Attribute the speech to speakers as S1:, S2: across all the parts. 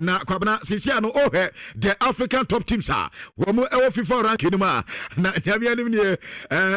S1: na kwabna sisia no ohe the African top teams are womu ewo FIFA ranking ma na nyamia nim ne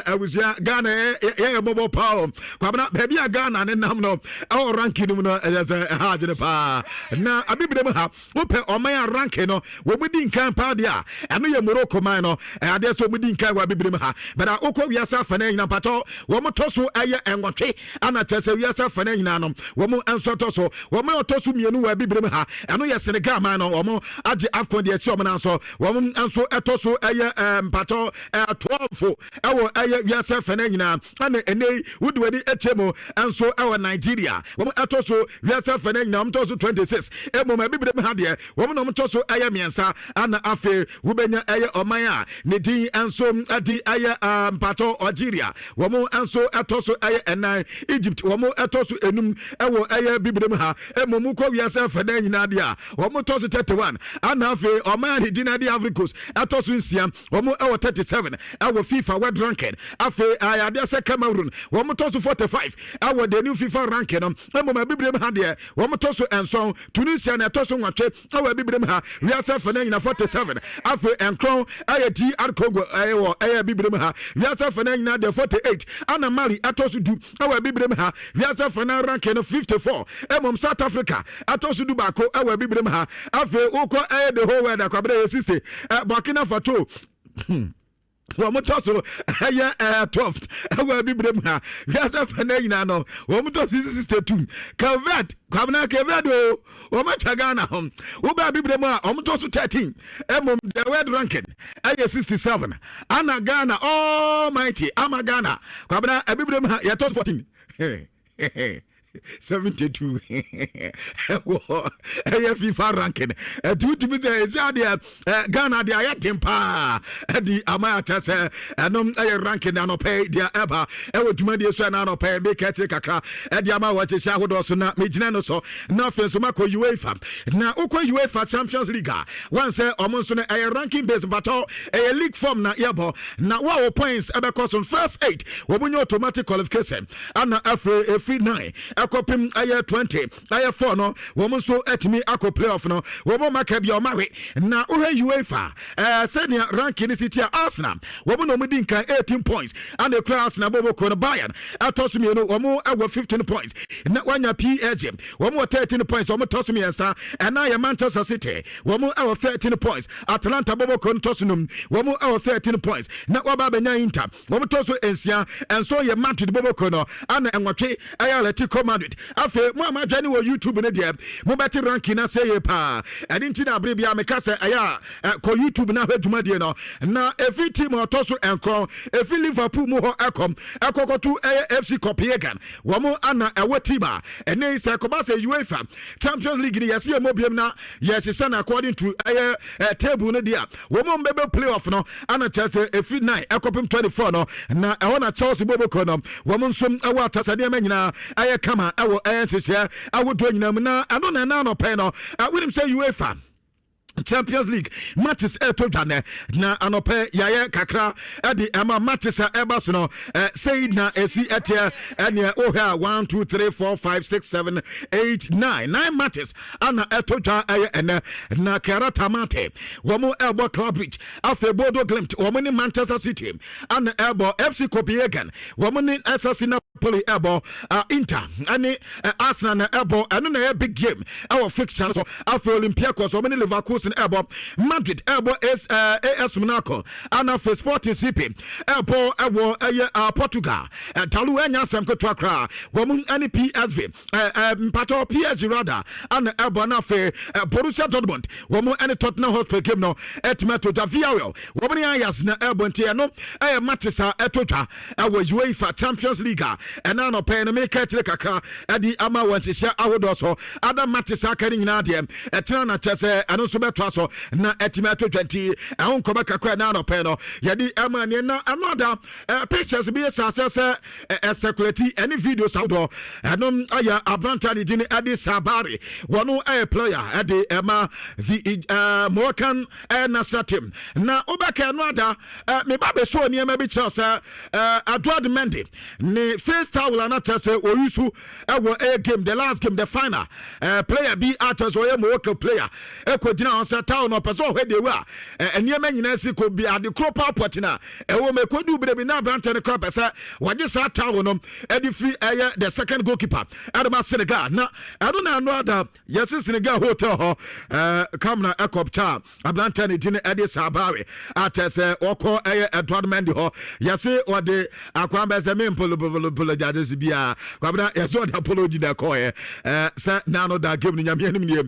S1: abusua Ghana ye bobo power kwabna baby Ghana ne nam no ewo ranking no ha dwene pa na abibire mu ha ope oman ranking no womu di nkan pa dia eno ye Morocco man no ade so mu di nkan wa bibire mu ha bada okọ wiasa fana nyina pato womu toso eye enwotwe ana chese wiasa fana nyina no womu enso toso womu toso mienu wa bibire mu ha eno ye Senegal man no womu age AFCON de esi omna so womu enso etoso eye pato 12 ewo eye wiasa fana nyina ana enei wudwadi echemo enso ewo Nigeria womu etoso wiasa fana nyina womu toso 26 emo ma bibire mu ha de womu no toso eye miensa ana afe wubenya eye omanya ne din enso adi eye pato Algeria womu enso etoso eye enai Egypt womu etoso enum ewo eye bibire mu ha emo mu ko wiasa fana nyina de a womu toso 31 ana afe omanya ne din adi Africos etoso nsia womu ewo 37 ewo FIFA World Ranking afe ayade se Cameroon womu toso 45 ewo the new FIFA ranking emo ma bibire mu ha de womu toso enso Tunisia na etoso nwatwe ewo bibire mu ha wiasa fana nyina 47 afe enkron eye DR Congo ewo eye bibire mu ha wiasa fana nyina de 48 ana Mali etoso du ewo bibire mu ha wiasa fana ranking 54 emo South Africa etoso du bako ewo bibire mu ha afe uko eye the whole world akwabere 60 Burkina Faso womu toso eye 12 ewo bibire mu ha wiasa fana nyina no womu toso 62 Cape kwabna Cape o womu Ghana hom wo ba bibire mu ha womu toso 13 emo the world ranking eye 67 ana Ghana almighty ama Ghana kwabna bibire mu ha ye toso 14 72 FIFA ranking to be Ghana they are tempa the amaya say anom ranking and pay their ever dwuma de so na no pay make kakra the ama wa che ahodo so na megina no so na fe so mako UEFA na ukọ UEFA Champions League one say omo so na ranking based battle league form na yebo na wa points ebe cost on first 8 wo bunyo automatic qualification ana every 9 akopim aye 20 aye 4 no wo so etimi akọ playoff no wo mo maka bia o mawe na UEFA senior ranking city Arsenal wo no mo din kan 18 points and the class na bobo ko no Bayern atosumi no wo mo 15 points na wanya PSG wo mo 13 points wo mo tosumi ensa and na Manchester City wo mo 13 points Atlanta bobo ko tosunum wo mo 13 points na wa ba benya Inter wo mo toso ensia enso ye Madrid bobo ko no ana enwatwe Atletico Madrid afi mo amadwane wo YouTube ne de mo beti ranking na say pa adinti na brebia meka say aya ko YouTube na hwaduma de no na every team otoso enko every Liverpool mo ho ekokotu FC Copenhagen wo mo ana ewo team a ene say ko ba say UEFA Champions League ni yesi mo biem na yes na according to table ne de wo mo mbebe playoff no ana chese every 9 ekopim 24 no na ewo na Chelsea bobo ko no wo mo nsom ewo atasade manyina aye kama ewo sisia awodo nyinam na ano na no pay no we him say UEFA Champions League matches to dane na anope yaye kakra edi ama matches ebas no say na esi etia ene oha 1 2 3 4 5 6 7 8 9 matches ana etoja aye ene na karata mate womo elbo Club Bridge afe Bodo Glimt womo ni Manchester City ana elbo FC Copenhagen womo ni SSC Napoli elbo Inter ani Arsenal na elbo eno na big game our fixture so afe Olympiacos womo ni Liverpool ebo Madrid ebo AS Monaco ana for Sporting CP ebo Portugal talu enya sem ko twakra womun ani PSV pato PSG rather ana ebo na for Borussia Dortmund womun ani Tottenham Hotspur game no etmeto da Villarreal womun Ajax na ebo ntia no matisa etotwa UEFA Champions League ena no pay no make kire kakra edi ama wansihia ahodo so ada matisa kari nyina de etena na chese eno so to so na etimato 20 ehon koma kakwa na no pe no yedi amane na another pictures be sase circulate any videos out do enom aya abranta de din ade sabari wono player ade ema the Moroccan national team na obaka no ada me ba be so ni ema bi chelse Adward Mendy ne first towel na chelse oyusu ewo game the last game the final player be arters or Moroccan player ekodina on sa town no person hwe de wa eniema nyina si ko bi ade crop out na ewo me kodu bre bi na abranta ne crop pesa waje sa town no edi free the second goalkeeper adama Senegal na ado na no ada yes Senegal hotel ho kamna ekopcha abranta ne din edi sabare atese oko Adward Mendy ho yes ode akwamba se me polo judges bia kwabna yes ode apology da ko se na no da game nyame anim nie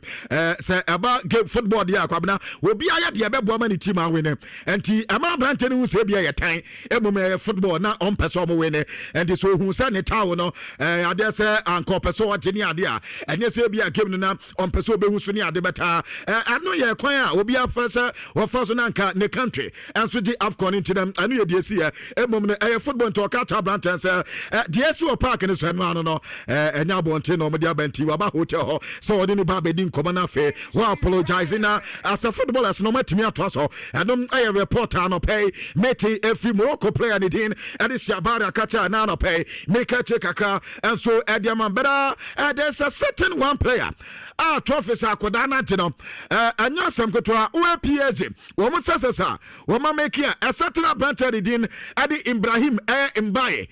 S1: se aba game football dia kwabna obi aya de bebo ma ni team awene enti ama abranta ne hu se bia ye tan emum football na on person mo wene enti so hu se ne tawo no ade se anko person ode ni ade a enye se bia game no na on person obehu so ni ade beta anu ye kwan a obi afese wo first na nka ne country enso di afcon into them anu ye die si emum ne football to ka ta abranta se die si o park ne so anu no enya bonte no mo dia banti wa ba hotel ho so ode ni ba be din komo na fe wa apologizing na as a footballer no matimi ato so enum aye reporter no pay meti every Morocco player ni din and is Shabara kacha na no pay make a check aka and so ediaman better there's a certain one player trophies akodana tino anya sam kotwa o PSG wo mo sesesa wo ma make a certain banter ni din adi Ibrahim Mbaye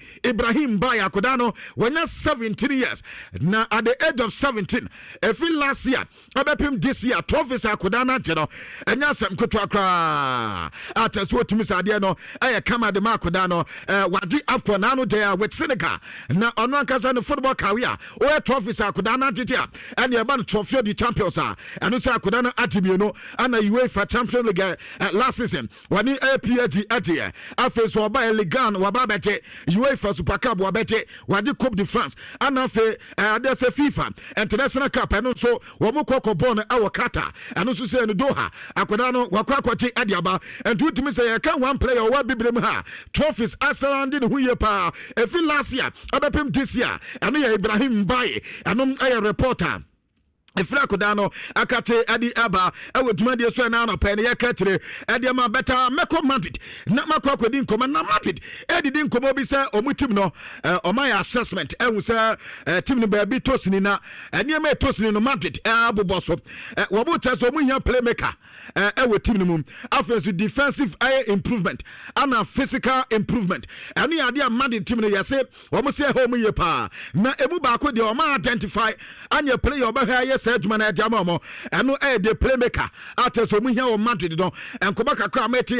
S1: akodano when 17 years na at the age of 17 every last year abepim this year trophies akodana tino anya sam kotwa kra ataso timisa de no kama de makodano wadi after nano there with Senegal na ono ankasa no football career o trophies akodana titia and your ban trophy the champions and no say akodana atimi no ana UEFA Champions League last season wani PSG atie afi so oba Ligan waba bete UEFA Super Cup wabete wadi Coupe de France ana fe adese FIFA International Cup and so wo mo kokobon awo Qatar and so say no Doha akodana no wakwakwati adiaba and to me say can one player wa bibrem ha trophies surrounding who ye pa efi last year abepem this year and Ibrahim Mbaye and a reporter Efra kodano akate adi aba ewo dwumade so na na pe ne yakatire adi ma beta meko Madrid na mako akodi nkoma na Madrid edi di nkoma bi se omutim no omay assessment ewu se team no ba bi tosini na eni ma tosini no Madrid abobo so wo bo teso omuhia playmaker ewo team no mum offensive defensive improvement and physical improvement eni adi a Madrid team no yese wo mo se home ye pa na emu ba ko de o ma identify anya player oba yes Edman Adamamo, and no the playmaker after so we here Madrid don and Kobaka Kameti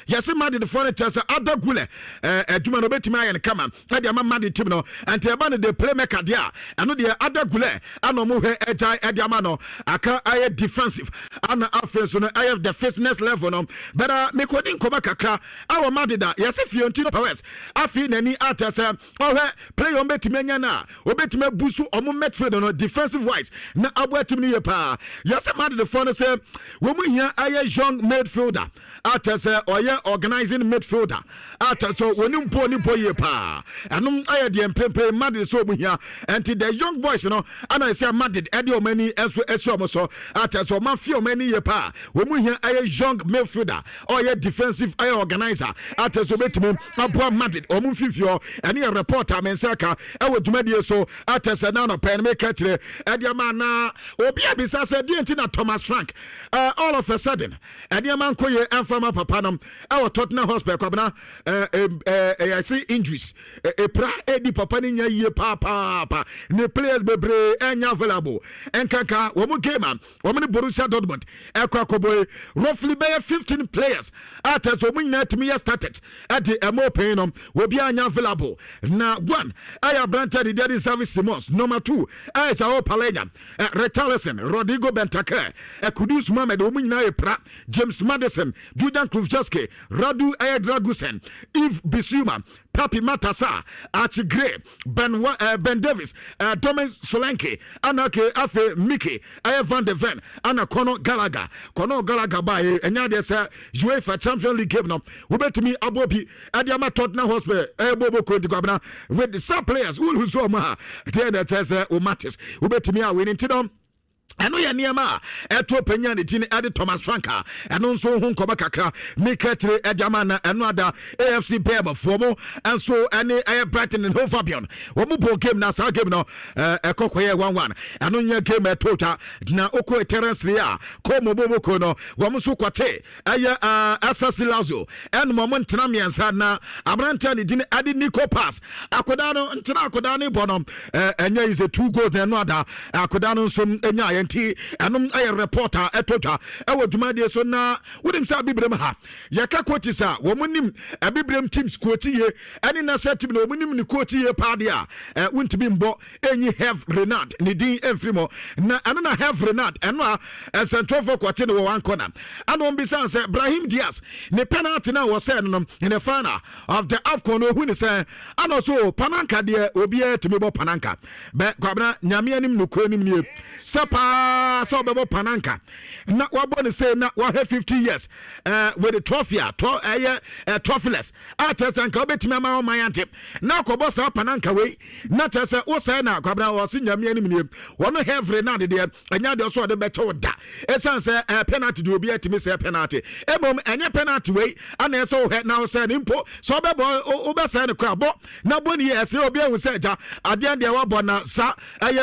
S1: yes Madrid the furniture other gule Edman Obetima and Kama Adama Madrid Timno and Tiabani the playmaker there and the other gule and no move Ejai Adamano aka I defensive and offense on I have the fitness level no but me kodin Kobaka our Madrid yes Fiorentino Perez afi nani atase play on betimenya na Obetima busu omo midfield no defensive wise na abwatim ni pa yes man the phone say we mu hia aye young midfielder atase oye organizing midfielder ataso woni mpo ye pa anum aye de empempe Madrid so mu hia and the young boys no ana say Madrid e de o mani eso mo so ataso ma fi o mani ye pa we mu hia aye young midfielder oye defensive aye organizer ataso betimi abo Madrid o mu fifio ene reporter mensaka e wo dwumade so atase na no pen make kire e de ma na obi abisa said na Thomas Frank all of a sudden man koye enfama papa nam our Tottenham Hotspur kwabna I see injuries pra edi papa ni nya ye pa ne players bebre enya available enkanka wo mu game wo mu Borussia Dortmund ekwakoboy roughly be 15 players ataso mu nyina timi started at the mo paying wo bi anya available na one aya branch the Daddy Service Simons number 2 aya Sao Palenya Richarlison, Rodrigo Bentancur, Kudus Mohamed, Omunyina Pra, James Madison, Julian Kruvjowski, Radu Ayadragusen, Yves Bissouma, Papi Matasa, Archie Gray, Ben Davis, Domin Solanke, Anake Afe Mickey, Aya Van de Ven, Anna Kono Galaga by Enyade UEFA Champions League game no. We bet me Abobi, Adiama Tottenham Hospital, Bobo Kodikabna, with the sub players who so ma, then that says Umatis, we bet me a winning to them. Ano ya niema eto penya ne tini ade Thomas Franka eno nso hu nkoba kakra mekatre edjama na eno ada AFC Bema fomo enso ene Brighton and Hove Albion wo mu bo game na sa game no ekokoye 1-1 eno nya game etota na oko Terence ya ko mo bobo ko no wo mu so kwate Asasi Lazio en mo ntena miensa na abranta ne tini ade Nico Pass akoda no ntena akoda ne bono enya is a 2 goals na eno ada akoda no nso enya anum aye reporter etota ewo dwumade so na wodim sa bibrem ha yaka coach sa wo munim bibrem teams coach ye ani na set team no munim ni coach ye pade a wontimi mbo enyi have Renard ni din emfrimo na ano na have Renard eno a central for coach no one corner ano mbisa say Brahim Diaz ne penalty na was said no in the final of the AFCON no hu ni say ano so pananka de obi e timi bo pananka be kwabna nyame anim no ko anim ni sapa so bebo pananka na wabone say na wa 50 years with the trophy trophyless atesanka obetimi ama mayante na kobo sa pananka we na tese wo say na kwabra wo se nyame anim ni wono heavy na de anya de so de beto da esan say penalty de obi atimi say penalty ebom anya penalty we ana so he na say nimpo so bebo obesa ne kwa bo na boni yes obi ahu say ja ade de wabo na sa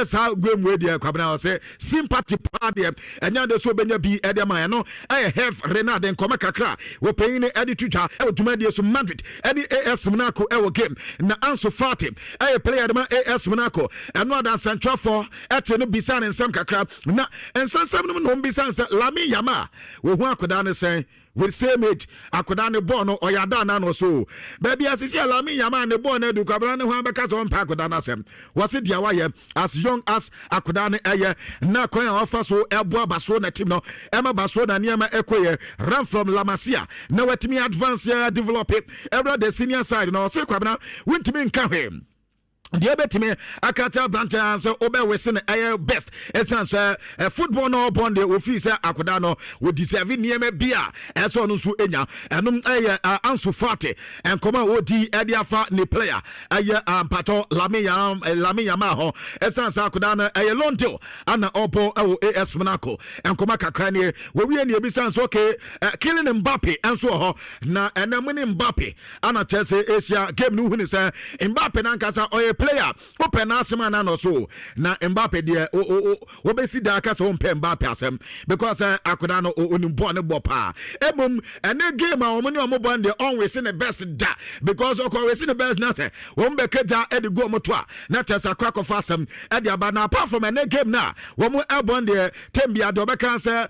S1: sa gwemwe de kwabra wo say sympathy party enya de so benya bi edema no have Renard en koma kakra we payin edi tuja e dwumade so Madrid edi AS Monaco e game na Ansu Fati player de AS Monaco eno ada central for ete no bisa ne nsam kakra na ensansam no bisa nsa Lami Yama we hu akoda ne sen with same age akoda ne ball no oyada na no so baby asisi Lami Yama ne ball na du kwabra ne hu abeka so mpa akoda na sem wase dia waye as young as akoda ne na kwan offer so ebo abaso na team no ema baso na niema ekoye run from La Masia na wetimi advance develop it every the senior side no say kwabra wintimi nka hwem the betime akata branch so obe wesen best essence football no bond the office akoda no we deserve niema bia eso no so enya enum Ansu Fati enkoma odi ediafa ni player pato Lami Yama ho essence akoda no loan deal ana obo AS Monaco enkoma kakra ne we ne ebisa okay killing Mbappe enso ho na enamuni Mbappe ana Chelsea Asia game no hu ni say Mbappe na nkasa player open asema na no so na Mbappe de obesi da aka so mpe Mbappe asem because akoda no onimbo ne bopa ebom ene game a omoni ombo de always in the best da because always in the best na say won be keja e de go moto a na tesa kwakofa asem e de aba na apart from ene game na won ebon de tembia do be kan say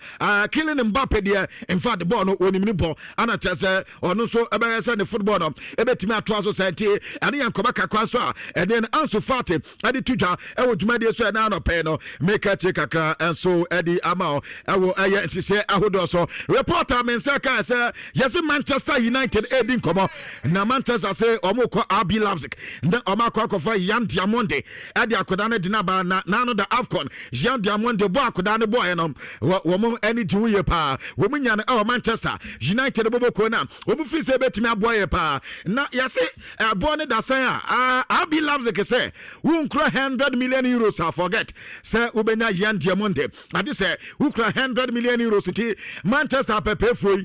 S1: killing Mbappe de in fact the ball no onimni ball ana tesa ono so ebe say the football no ebetimi ato aso senti ene yankoba kakwa so a then Ansu Fati adi tuja ewo dwumade so na no pay no make a check akra enso edi amao ewo nsise ahodo so reporter mensaka say yes Manchester United edi nkomo na Manchester say omukọ RB Leipzig na omakọ akọfa Yan Diamonde edi akoda ne dinaba na no da AFCON Yan Diamonde bo akoda ne boy no wo mo eni diwe pa wo munya na Manchester United boboko na wo mu fi say betimi aboye pa na yes abo ne da san RB Leipzig say who cry 100 million euros I forget say ubenya Yan Diamonde ade say who cry 100 million euros ti Manchester pepe foi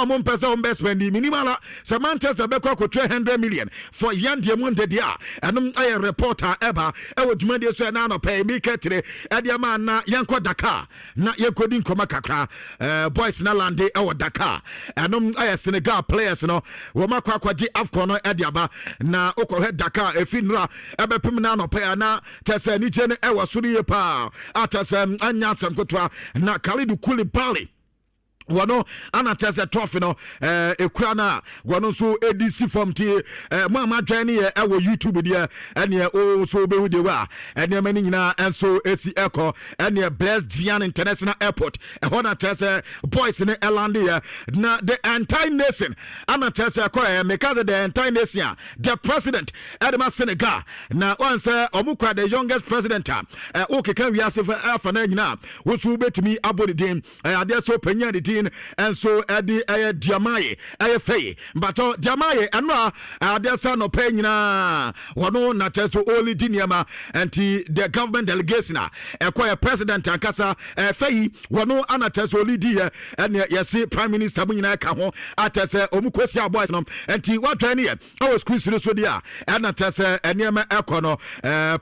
S1: mo mpesa on best spend minimala say Manchester be kwa 300 million for Yan Diamonde dia enum aye reporter eba e wodumade so na no pay me ketre e dia man na yanko Dakar na yakodi nkoma kakra boys na lande e wo Dakar enum aye Senegal players no wo makwa kwaji AFCON no e dia ba na okọ Dakar efinra ebepem na no pa na tese ni je ne e wasuri ye pa atase anya sam kotwa na Khalid Koulibaly wano anatese trophy no ekura na wano so edc form ti mama dwan ye ewo YouTube dia ene o so be hu de wa ene mani nyina enso esi eko ene Blessed Gian International Airport hona tese boys ne elande na the entire nation anatese ko because the entire nation the president Edema Senegal na once omukwa the youngest president o keka wi ase fa na nyina wo so betimi abodi din ade so panya de and so Eddie Diamaye Fay but Diamaye and Adessa no penina one not to only Diniama and the government delegation acquire president and Casa Fay one no anates only dear and yes Prime Minister Munina Kaho at Omukosia boys and what any I was Chris Sodia and Natas and Yama Econo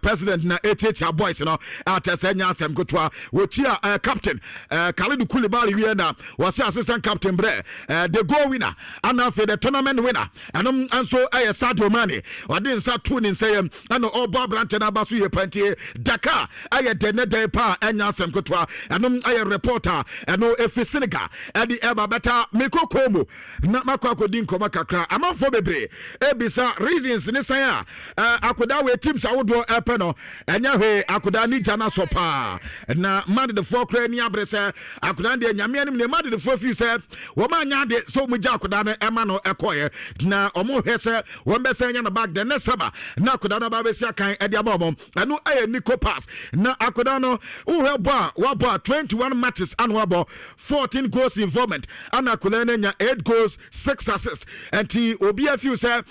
S1: president na HH boys no at Senya Sam Gutwa which here captain Khalid Koulibaly Viena was assistant captain Bre the goal winner and after the tournament winner and so I Sadio Mane or didn't start tuning say and all Bob Branton Abasu ye plenty Dakar I the day pa and Yasem Kutwa and I reporter and no if Senegal and the Eba Beta Miko Komo not Makako Dinko Makakra I'm for bebre ebisa reasons in saya akoda we teams I would do epeno and yahe akoda ni jana sopa na mad the four crane yabrese akoda de nyame anim ne mad the four few say woman nyade so muja akoda na ema no ekoye na omo hwese won be say nya na back the next saba na akoda na ba be sia kan e dia bomom anu aye Nico pass na akoda no wo bo 21 matches and wo 14 goals involvement and akoda na nya 8 goals 6 assists and he obi a few say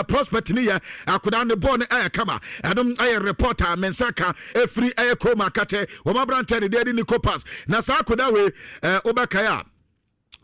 S1: prospect ni ya akoda ne ball aye kama adum aye reporter mensaka every aye koma kate wo mabrante de Nico pass na sa akoda we obakaya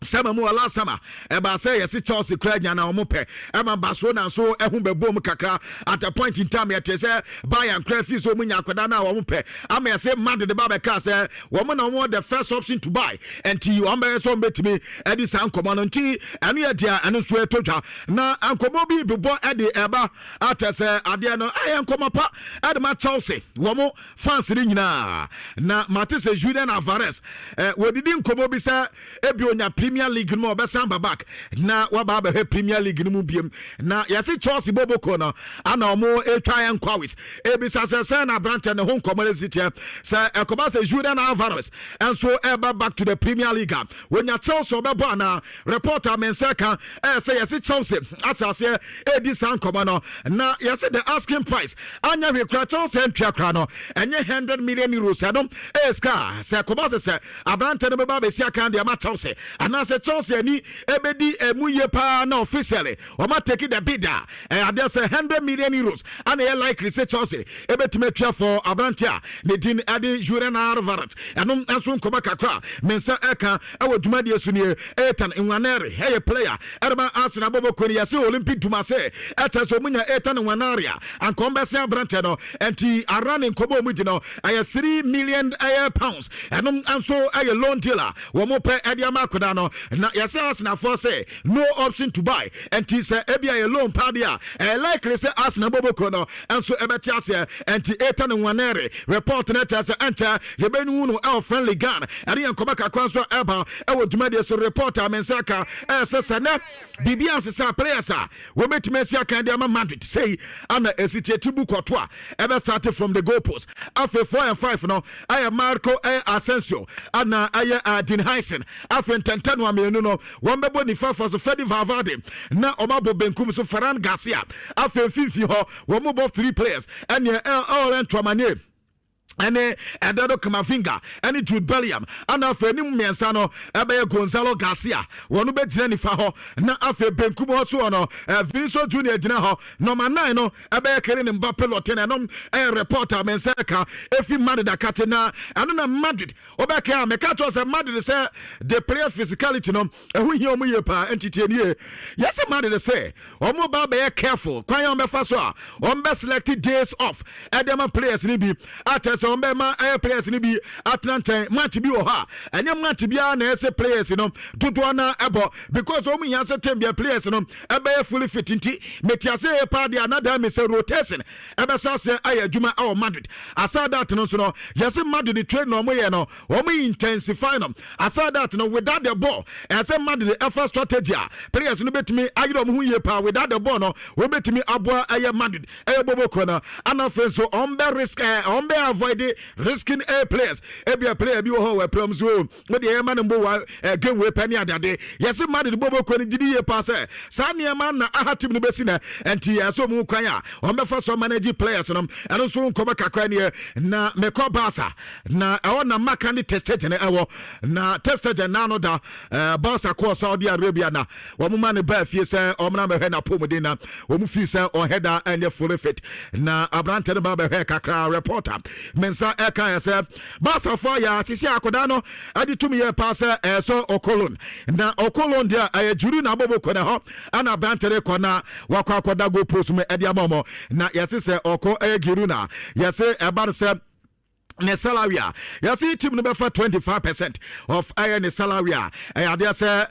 S1: Sama mu ala sama eba say yes Chelsea kranya na omope ema Barcelona so ehun bebom kakra at a point in time yet say Bayern Crayfish so munya akoda na omope ama say Madrid the Babeka say woman na the first option to buy and you am so betimi edi san komo no nti anu ya dia anu so etotwa na ankomo bi bebo edi eba at say ade no ayen komo pa edi ma Chelsea womo fans ni nyina na Matisse Julian Álvarez wodidi nkomo bi say ebi onya Premier League no obesamba back na waba be Premier League no mu biem na yase Chelsea boboko no ana omo etwa enquiries ebisa se na branch ne hon community se ekoba se Julian Álvarez and so eba back to the Premier League when ya Chelsea obebo na reporter menseka say yase Chelsea asase edi san komo na yase the asking price anya we kra Chelsea entwa kra no enye 100 million euros adom eska se ekoba se abrante ne beba be sia kan de ma Chelsea and as a Chelsea ni ebedi emuye pa na officially o ma take the bidder and say 100 million euros and they likely say Chelsea ebetime twa for abrantia ne din ade Julian Álvarez and so nkoma kakra mensa eka ewo dwumadi asuni etan nwanere hey player erba Arsenal bobo koni yase Olympic dumase eta so munya etan nwanaria and kombese abrantia no enti arane nkobo mu no ay 3 million pounds and so ay loan dealer wo mo pe ediama koda no na yase Arsenal for say no option to buy and he say ebia a loan padia likely say Arsenal boboko no and so ebeti ase and etan nwanere report net as enter yebenu no el friendly gun and yan komaka kwanso eba e wodumade so reporter mensaka say na bibia say players we metime sia kan de ma Madrid say ana esite tubu kotwa ebe start from the goalpost after 4 and 5 no I Marco Asensio ana I Nhyira after 10 wa menu no wombebo ni fa so Fedi Valverde na omabo benkum so Ferran Garcia after 50 ho womobo 3 players and all Tramane ene Eduardo Camavinga ene Jude Bellingham ana afa ni mmiensa no ebe Gonzalo Garcia wonu be gina ni fa ho na afa benkum ho so no Vinicius Junior gina ho number 9 no ebe kere ni Mbappe Lotene no reporter menseka efi Madrid akate na anu na Madrid obeka meka to say Madrid say the player physicality no ehu hi omu ye pa entity ni yes Madrid say omo ba be careful kwan yon be fa so a on be selected days off edema players ni bi at so on be ma players ni bi atlantan match bi wo ha enya match bi na ese players no dodo na ebo because o mu yan se tem bi players no ebe fully fit nti metiase e pa dia another me say rotation ebe so se ayadwuma o Madrid aside that no so no yes Madrid train no mo ye no o mo intensify no aside that no without the ball as Madrid effort strategy players no betimi ayiro mo hu ye pa without the ball no we betimi aboa aye Madrid bobo kona anafe so on be risk on be avoid risking players be a player bi ho we prom so we dey man mbo game we pani adade yes Madrid bobo kona gidi ye pa say sa ne man na aha team no besi na enti so mu kwan a on be fa so manage players no eno so nkoba kakra ne na meko Barca na na maka ni testage ne na testage na no da Barca ko Saudi Arabia na wo mu man ba fie say o mna me hwe na pomode na wo mu fi say o header and fully fit na abrante no ba be hwe kakra reporter mensa eka ya say Barca for ya sisi akoda no adi tumi ye pass so Okolon na Okolon dia ayajuru na bobo ko na ho ana abrante re ko na wakwa akoda go post me edi amomo na yesi say oko ayegiru na yesi eba say ne salary you see team number for 25% of ne salary they say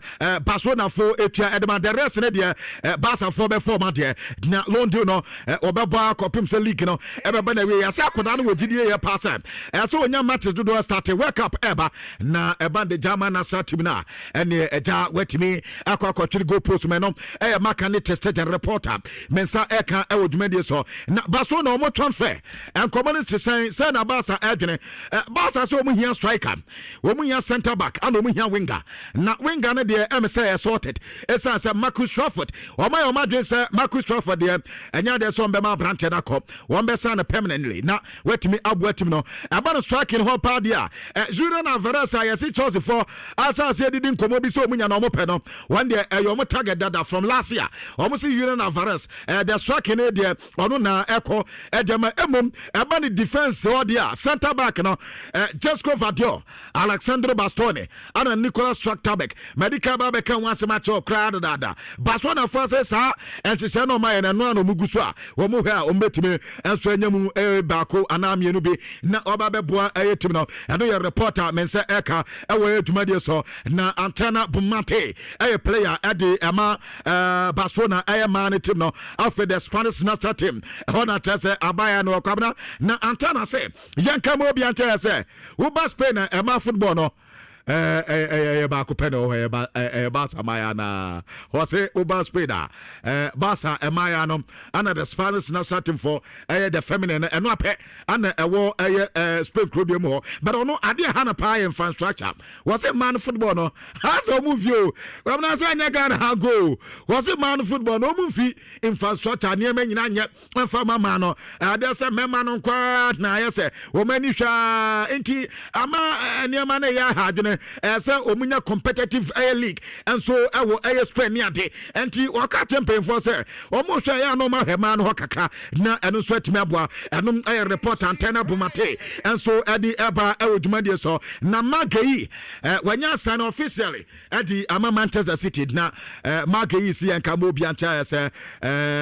S1: Barcelona for etua edman the rest ne dia Barca for be form dia na loan do no obeba kopim se league no ebeba na we yase akoda no wogidie ye pass so onya matches do start work up eba na eba the German national team na ene eja wetimi akwa go post me no maka ne tested reporter mensa eka wodwumade so na Barcelona omo transfer and community say na Barca Barca so omu hia striker omu hia center back and omu hia winger na winger ne de say sorted esa say Marcus Rashford o Madrid say Marcus Rashford de enya de so mbema branch na kop won be sign permanently na wetimi abu atim no about striking ho pa dia Julian Álvarez yes Chelsea for asa say didn't komo bi so omu nya na omo pe no one day omo target data from last year omo see Julian Álvarez the striking e de ono na eko edema emom eba ni defense o dia center back no Jesco Vadio Alexandro Bastoni and Nicolas Straktabek medical babe kan wanse match o crowd dada Barcelona forces sa and se no my na no muguso a wo mu ha o metime enso anyam baako anamienu bi na oba beboa ayetim no eno ye reporter mense eka ewo edumade so na Antena Bumate player ade ema Barcelona man team no after the Spanish national team ona tese abaya no kwabna na Antena say yanka mo bi ante say wo ba Spain ema football no ba ko peno Barca maya na ho say Uber Speeder Barca maya no ana the Spanish national team for the feminine eno ape ana ewo Spain club mu ho but ono ade ha na pa infrastructure was it man football no has o mu view we na say nya Ghana ha go was it man football no mu fi infrastructure ne ma nyina nya fa mama no ade say mema no kwa na ye say wo mani hwa enti ama ne ma na ya ha dwene say omunya competitive league and so ewo Spain ni ade enti waka tempen for say omo hwa ya no ma hema no kakra na eno so atimi aboa eno report Antena Bumate and so edi eba ewodumade so na Magayi wanya sign officially edi ama Manchester City na Magayi si enka mo bi anta say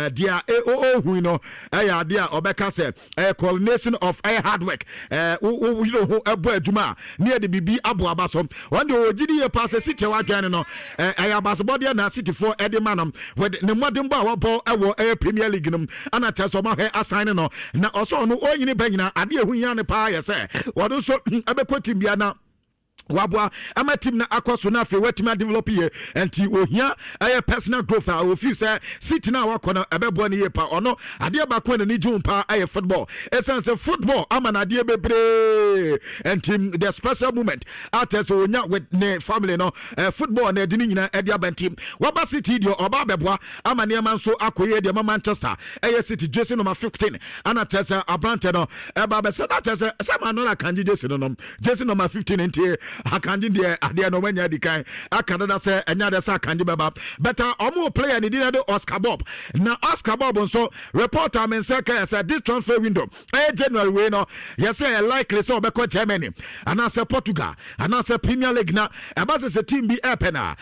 S1: dia hu no ya dia obeka say coordination of hard work you know ebo aduma near the bibi abo abaso one day ogidi ye pass City wadwan no ayabasbody na City for edimanam with the modern ba wo ewo Premier League no ana teso ma he assign no na oso no onyini banyina ade ehu ya ne pa ye say wodo so abekotim bia na wabwa ama team na akoso na fe wetima develop here enti ohia personal growth a ofi say City na wakona ebebo ne ye pa ono ade ba ko na ni jumpa football essence football ama na ade bebre enti the special moment after so onya with ne family no football na de ni nyina ade aba team waba City dio oba beboa ama ne man so akoye de Manchester City jersey number 15 ana tesa abrante no eba be say that tesa sama no na kanji jersey no jersey number 15 enti akanji de ade no manya di kan akadada se enya de sa akanji baba better omo player ni dinado Oscar Bob na Oscar Bob nso reporter men say this transfer window January we no yes say likely so be ko Germany and as Portugal and as Premier League na about a team be epena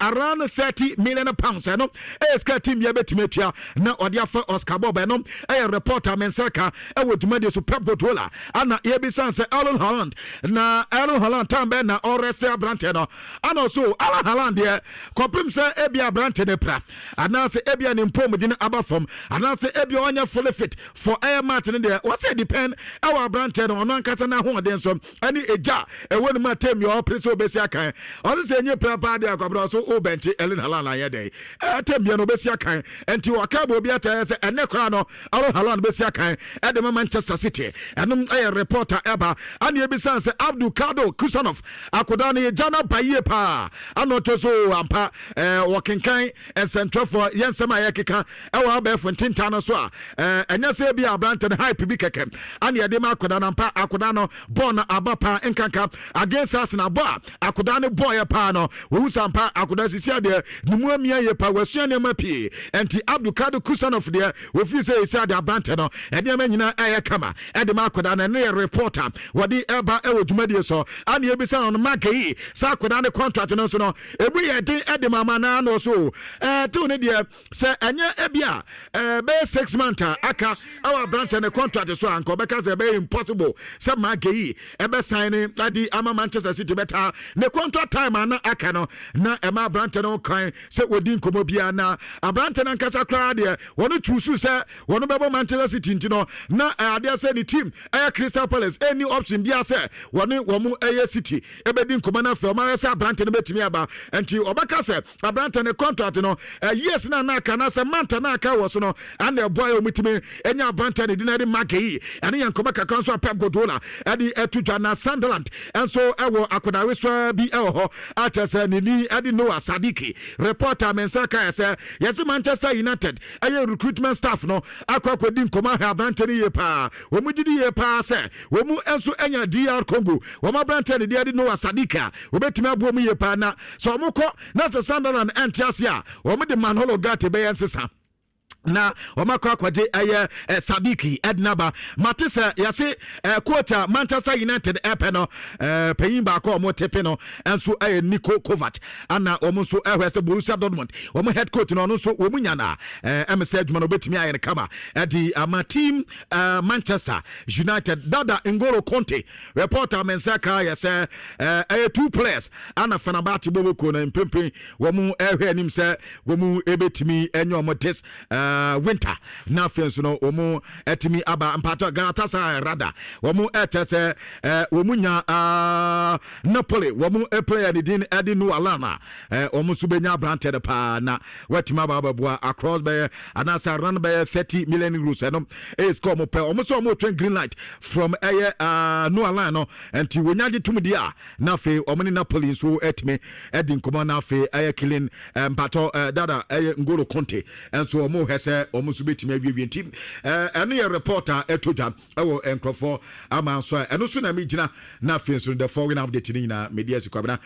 S1: around 30 million pounds no eska team be betimetua na odiafa Oscar Bob no reporter men say e wotuma so Pep Guardiola ana e be say Erling Haaland na Erling Haaland tambe na Oreste Abrante no and also Erling Haaland de kopim say ebia Abrante ne pra ana say ebia ne mpom di aba from ana say ebia onya fully fit for air match ne de what say depend our Abrante no no nkasa na ho den so ani eja e wonu matem yo preso besi akan o say nye pra de akwabro so o bench Erling Haaland aye dey atem no besi akan enti wakabo bi ata say ene kra no Erling Haaland besi akan e de Manchester City enum aye reporter eba ani ebisa say Abdul Kado Kusanov akoda ne jana baye pa anoto so ampa wakenkan central for yensema ayekeka e wa ba fontinta no so enya say bi Abrante hype bi keke ani ade ma akoda na mpa akoda no born abapa nkanka against us na bo akoda ne boy pa no wo sampa akoda sisi ade numu amia ye pa wasua ne ma pie enti Abdul Kado Kusanov de wo fi say isi ade Abrante no ede ma nyina ayekama ede ma akoda na ne reporter wodi eba e wo dwumadi so ani ebisa no makai sa akoda ne contract no so no ebu ye den ede mama na no so to ne de se enye ebia be 6 months aka our Abrante ne contract so anko beka say be impossible se makai ebe sign adi ama Manchester City beta ne contract time na aka no na ema Abrante no kan se wodi nkomo bia na Abrante na nkasa kra de wono chusu se wono bebo Manchester City ntino na ade say the team Crystal Palace any option bia se wono womu City ebedi nkomo na fe ma se Abrante no betimi aba enti obaka se Abrante ne contract no yes na aka na se manta na aka wo so no and the boy omutimi enya Abrante ne dinari makai ane yankoba ka kan so Pep Guardiola edi etudwa na Sunderland enso ewo akodawe so bi ewo atese ni edi Noah Sadiki reporter mensaka se yes Manchester United aye recruitment staff no akwakodi nkoma ha Abrante ne ye pa omugidi ye pa se womu enso enya DR Congo womu Abrante ne edi Noah Sadika obetimi abo mu ye pa na so omukọ na se Sunderland entiasia womu de Manholo Gate be yensesa na omakwa kwaje aye Sadiki Ednaba Matisa yase coach Manchester United epeno peyin ba ko mo tepe no enso aye Nico Kovac ana omo so ehwese Borussia Dortmund omo head coach no so omo nyana emse adwuma no betimi aye ne kama edi ama team Manchester United dada N'Golo Conte reporter mensaka yase aye 2 players ana Fenerbahce boboko na mpempe womo ehwe anim se womo ebetimi enyo mo this winter na fenso no omo etimi aba mpato Galatasaray rada omo etese omo nya Napoli omo player ni din edi no alana omo subenya Abrante de pa na wetima baba boa across by anasa run by 30 million euros no e score mo pe omo so omo train green light from no alana no enti wonyaje tumdi a na fe omo ni Napoli so etimi edi nkomo na fe killing mpato dada N'Golo Conte enso omo hese omo so betimi awie team eno ye reporter etodwa ewo enkrofo ama so eno so na megina na fe so the following update ni na media sikwabna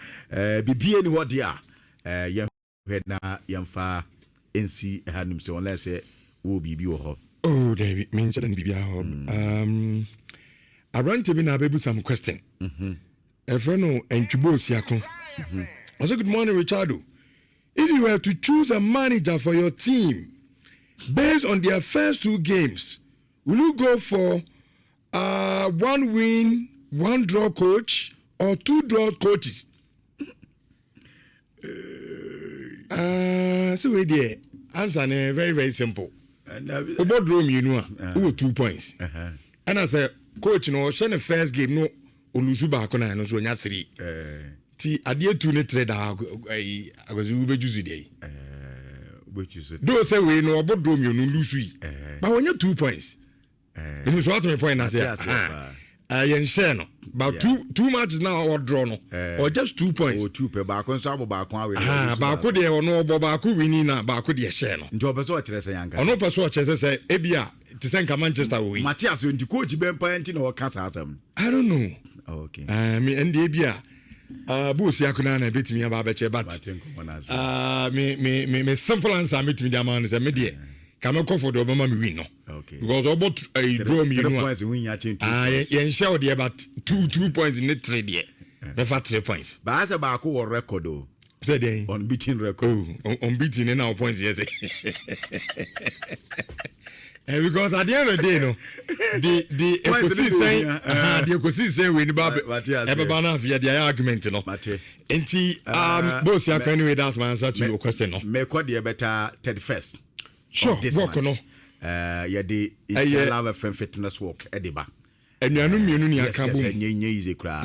S1: bibie ni ho dia ye na yemfa nc hanum se on lese wo bibi wo ho
S2: oh David mention ni bibia ho Abrante bi na bebu some question efreno entwibo siako also good morning Richardo. If you were to choose a manager for your team based on their first 2 games, will you go for 1 win, 1 draw coach or 2 draw coaches? So we there. Answer very, very simple. About draw me, you know, 2 points. And I said, coach, no, the first game, no, Olusuba Kona, no, so 3. Ti adie tu ne trade agozi ube juzu dey do say we no obodo mi onu lusu but when you 2 points you so at me point na say yen share no but two matches now or draw no or just 2 points
S1: or 2 per ba kon so ba kon awe
S2: ba ko de ono obo ba ko wini na ba ko de share no
S1: nti obeso o kire say yanka
S2: ono peso o kire say ebia ti senka Manchester we
S1: Matthias enti coach ben pa enti na o ka sa asem
S2: I don't know
S1: okay
S2: me and ebia Bosi akuna na betimi aba beche but me simple answer metimi the man say me dey come comfort obama me win no because about a draw me
S1: points win ya change 2 points
S2: yen share there but 2 points in the 3 there me for 3 points
S1: but as ba ko war record o
S2: say dey
S1: unbeaten record
S2: unbeaten in our points yes because at the end of the day no the ecosi say we ni ba everybody na fear their argument no enti boss ya can we that's my answer to your question no
S1: me kwa the better 31st
S2: sure work no
S1: ya de inshallah fitness walk ediba
S2: enuanu mienu ni aka bom
S1: nye easy kra